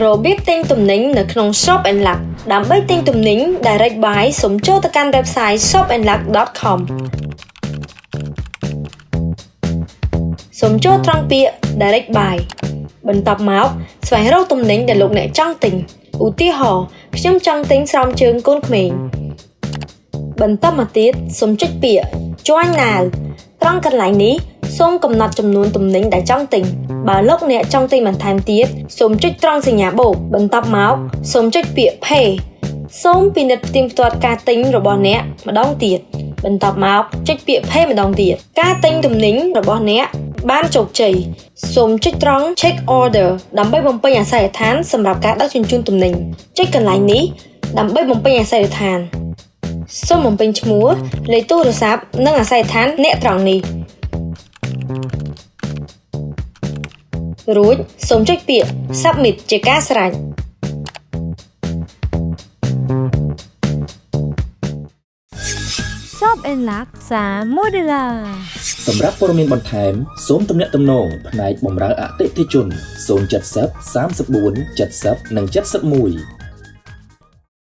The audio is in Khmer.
របៀបទិញទំនិញនៅក្នុង Shop and Luck ដើម្បីទិញទំនិញ Direct Buy សូមចូលទៅកាន់ website shopandluck.com សូមចូលត្រង់ពាក្យ Direct Buy បន្ទាប់មកស្វែងរកទំនិញដែលលោកអ្នកចង់ទិញឧទាហរណ៍ខ្ញុំចង់ទិញស្រោមជើងកូនក្មេងបន្ទាប់មកទៀតសូមចុចពាក្យ Join Now ត្រង់កន្លែងនេះសូមកំណត់ចំនួនទំនិញដែលចង់ទិញបើលោកអ្នកចង់ទិញបន្ថែមទៀតសូមចុចត្រង់សញ្ញាបូកបន្ទាប់មកសូមចុចពាក្យ Pay សូមពិនិត្យផ្ទៀងផ្ទាត់ការទិញរបស់អ្នកម្ដងទៀតបន្ទាប់មកចុចពាក្យ Pay ម្ដងទៀតការទិញទំនិញរបស់អ្នកបានជោគជ័យសូមចុចត្រង់ Check Order ដើម្បីបំពេញអាសយដ្ឋានសម្រាប់ការដឹកជញ្ជូនទំនិញចុចកន្លែងនេះដើម្បីបំពេញអាសយដ្ឋានសូមបំពេញឈ្មោះលេខទូរស័ព្ទនិងអាសយដ្ឋានអ្នកត្រង់នេះរួចសូមចុចពាក្យ Submit ជាការស្រេចShop and Luck មួយដុល្លារសម្រាប់ព័ត៌មានបន្ថែមសូមទំនាក់ទំនងផ្នែកបម្រើអតិថិជន070 34 70 និង 71